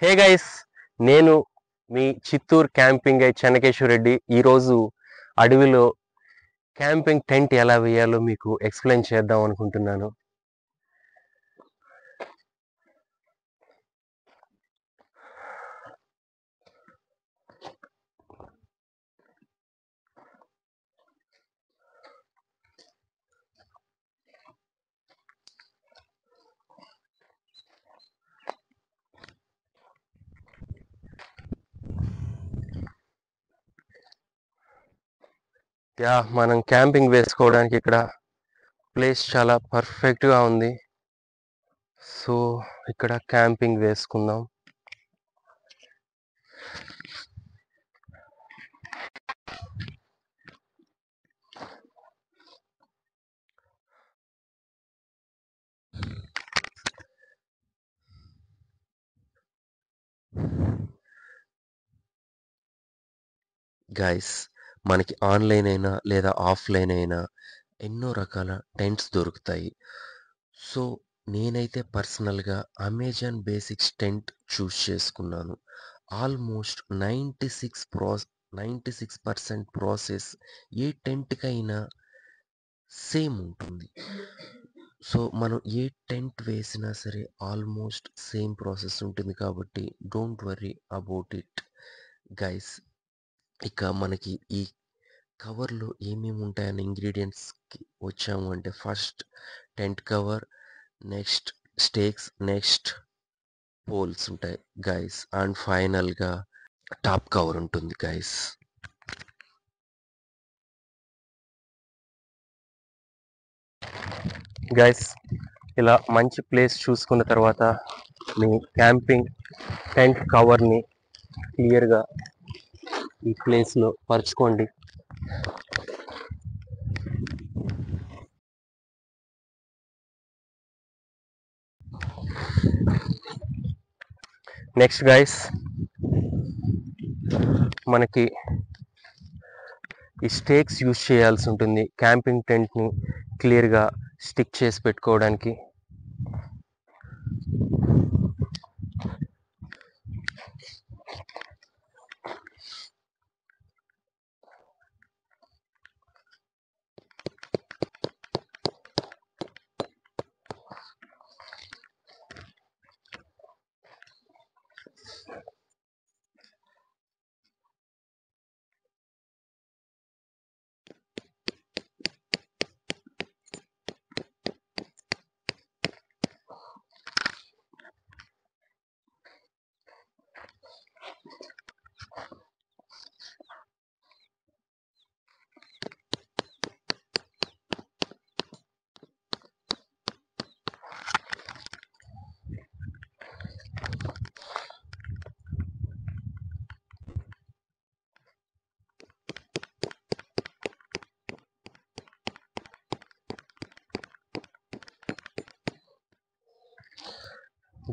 Hey guys, నేను మీ Chittoor camping guide Chennakeswara Reddy. ఈరోజు అడవిలో క్యాంపింగ్ టెంట్ ఎలా వేయాలో మీకు ఎక్స్ప్లెయిన్ చేద్దాం అనుకుంటున్నాను. మనం క్యాంపింగ్ వేసుకోవడానికి ఇక్కడ ప్లేస్ చాలా పర్ఫెక్ట్గా ఉంది. సో ఇక్కడ క్యాంపింగ్ వేసుకుందాం. గైస్, మనకి ఆన్లైన్ అయినా లేదా ఆఫ్లైన్ అయినా ఎన్నో రకాల టెంట్స్ దొరుకుతాయి. సో నేనైతే పర్సనల్గా అమెజాన్ బేసిక్స్ టెంట్ చూస్ చేసుకున్నాను. ఆల్మోస్ట్ 96% ప్రాసెస్ ఏ టెంట్కైనా సేమ్ ఉంటుంది. సో మనం ఏ టెంట్ వేసినా సరే ఆల్మోస్ట్ సేమ్ ప్రాసెస్ ఉంటుంది కాబట్టి don't worry about it guys. ఇక మనకి ఈ కవర్లో ఏమేమి ఉంటాయన్న ఇంగ్రీడియంట్స్కి వచ్చాము అంటే, first tent cover, next stakes, next poles ఉంటాయి గైస్, అండ్ ఫైనల్గా టాప్ కవర్ ఉంటుంది గైస్. గైస్, ఇలా మంచి ప్లేస్ చూసుకున్న తర్వాత మీ క్యాంపింగ్ టెంట్ కవర్ని క్లియర్గా ఈ ప్లేస్లో పరుచుకోండి. నెక్స్ట్ గైస్, మనకి ఈ స్టేక్స్ యూజ్ చేయాల్సి ఉంటుంది క్యాంపింగ్ టెంట్ని క్లియర్గా స్టిక్ చేసి పెట్టుకోవడానికి.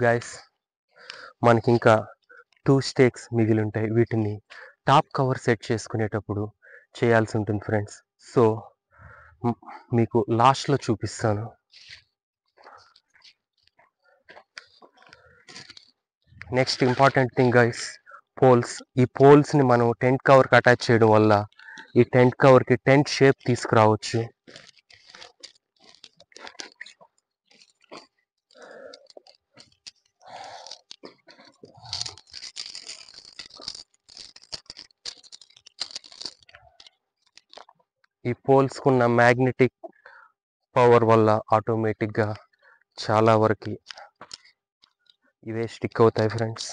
గైస్, మనకి ఇంకా 2 స్టేక్స్ మిగిలి ఉంటాయి. వీటిని టాప్ కవర్ సెట్ చేసుకునేటప్పుడు చేయాల్సి ఉంటుంది ఫ్రెండ్స్. సో మీకు లాస్ట్లో చూపిస్తాను. Next important thing guys, poles. ఈ పోల్స్ని మనం టెంట్ కవర్కి అటాచ్ చేయడం వల్ల ఈ టెంట్ కవర్కి టెంట్ షేప్ తీసుకురావచ్చు. ఈ పోల్స్కున్న మ్యాగ్నెటిక్ పవర్ వల్ల ఆటోమేటిక్గా చాలా వరకు ఇవే స్టిక్ అవుతాయి ఫ్రెండ్స్.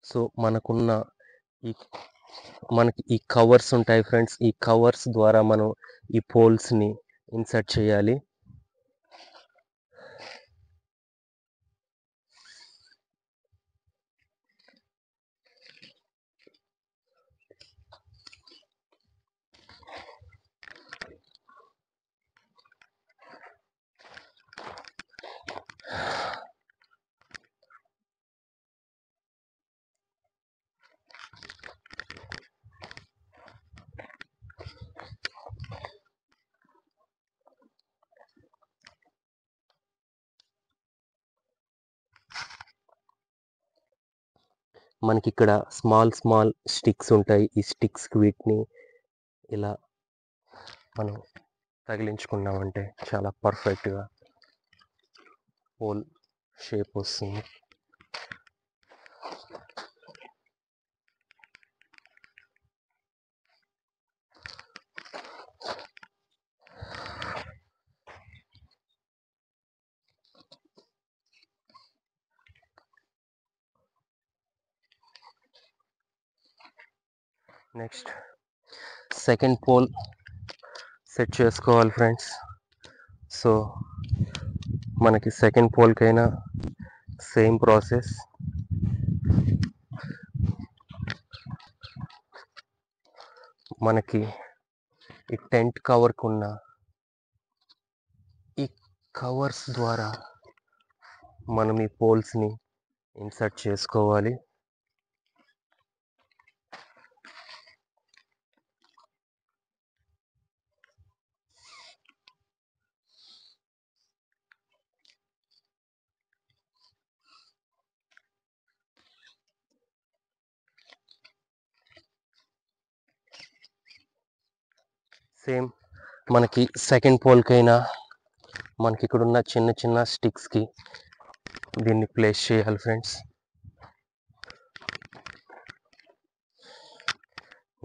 సో ఈ మనకి ఈ కవర్స్ ఉంటాయి ఫ్రెండ్స్. ఈ కవర్స్ ద్వారా మనం ఈ పోల్స్ని ఇన్సర్ట్ చేయాలి. మనకి ఇక్కడ స్మాల్ స్మాల్ స్టిక్స్ ఉంటాయి. ఈ స్టిక్స్కి వీటిని ఇలా మనం తగిలించుకున్నామంటే చాలా పర్ఫెక్ట్గా పోల్ షేప్ వస్తుంది. నెక్స్ట్ సెకండ్ పోల్ సెట్ చేసుకోవాలి ఫ్రెండ్స్. సో మనకి సెకండ్ పోల్కైనా సేమ్ ప్రాసెస్. మనకి ఈ టెంట్ కవర్కు ఉన్న ఈ కవర్స్ ద్వారా మనం ఈ పోల్స్ని ఇన్సర్ట్ చేసుకోవాలి. సేమ్ మనకి సెకండ్ పోల్కైనా మనకి ఇక్కడ ఉన్న చిన్న చిన్న స్టిక్స్కి దీన్ని ప్లేస్ చేయాలి ఫ్రెండ్స్.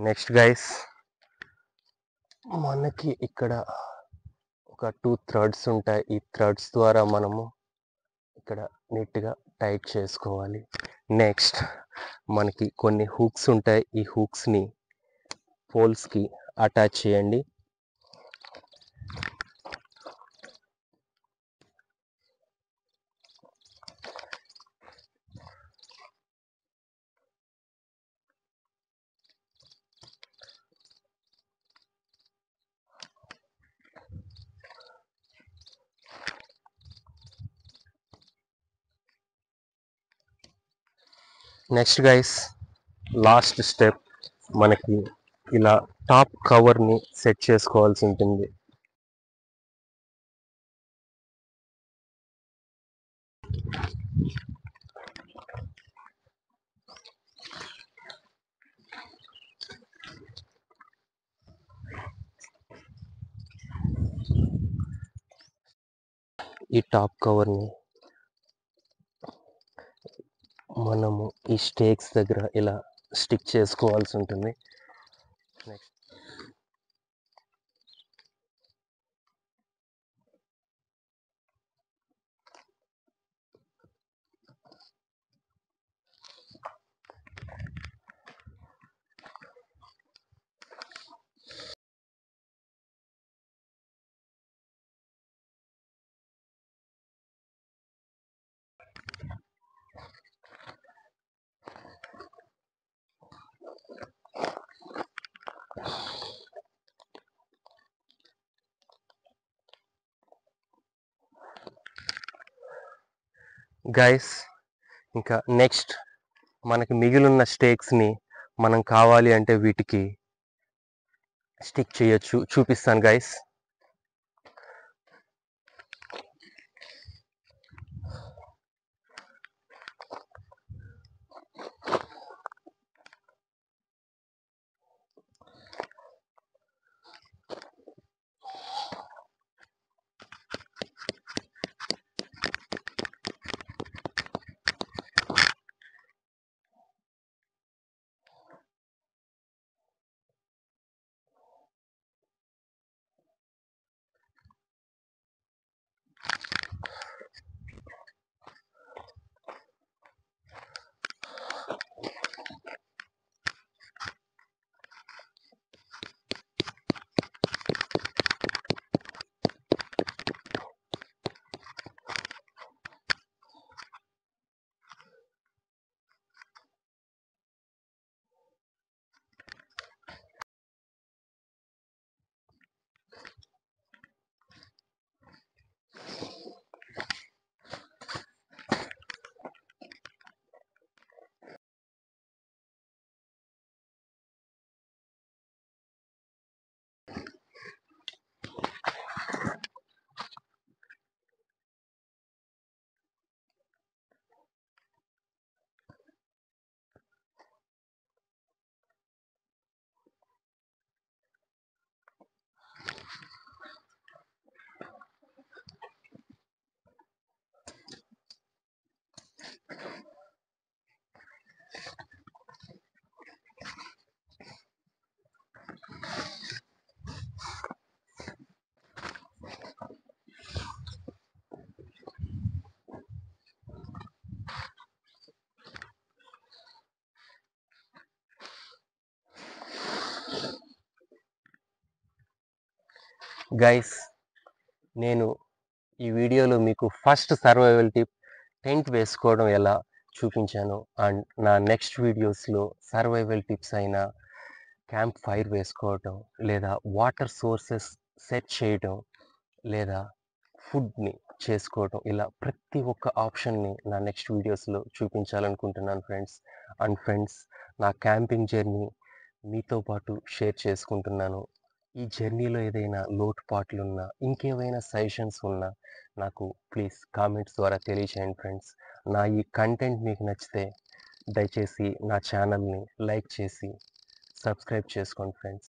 నెక్స్ట్ గైస్, మనకి ఇక్కడ ఒక 2 థ్రెడ్స్ ఉంటాయి. ఈ థ్రెడ్స్ ద్వారా మనము ఇక్కడ నీట్గా టైట్ చేసుకోవాలి. నెక్స్ట్ మనకి కొన్ని హుక్స్ ఉంటాయి. ఈ హుక్స్ని పోల్స్కి అటాచ్ చేయండి. నెక్స్ట్ గైస్, లాస్ట్ స్టెప్, మనకి ఇలా టాప్ కవర్ని సెట్ చేసుకోవాల్సి ఉంటుంది. ఈ టాప్ కవర్ని మనము ఈ స్టేక్స్ దగ్గర ఇలా స్టిక్ చేసుకోవాల్సి ఉంటుంది. నెక్స్ట్ గైస్, ఇంకా నెక్స్ట్ మనకి మిగిలిన స్టేక్స్ని మనం కావాలి అంటే వీటికి స్టిక్ చేయొచ్చు. చూపిస్తాను గైస్. గైస్, నేను ఈ వీడియోలో మీకు ఫస్ట్ సర్వైవల్ టిప్ టెంట్ వేసుకోవడం ఎలా చూపించాను. అండ్ నా నెక్స్ట్ వీడియోస్లో సర్వైవల్ టిప్స్ అయిన క్యాంప్ ఫైర్ వేసుకోవటం, లేదా వాటర్ సోర్సెస్ సెట్ చేయటం, లేదా ఫుడ్ని చేసుకోవటం, ఇలా ప్రతి ఒక్క ఆప్షన్ని నా నెక్స్ట్ వీడియోస్లో చూపించాలనుకుంటున్నాను ఫ్రెండ్స్. అండ్ ఫ్రెండ్స్, నా క్యాంపింగ్ జర్నీ మీతో పాటు షేర్ చేసుకుంటున్నాను. ఈ జర్నీలో ఏదైనా లోటుపాట్లున్నా, ఇంకేమైనా సజెషన్స్ ఉన్నా నాకు ప్లీజ్ కామెంట్స్ ద్వారా తెలియచేయండి ఫ్రెండ్స్. నా ఈ కంటెంట్ మీకు నచ్చితే దయచేసి నా ఛానల్ని లైక్ చేసి సబ్స్క్రైబ్ చేసుకోండి ఫ్రెండ్స్.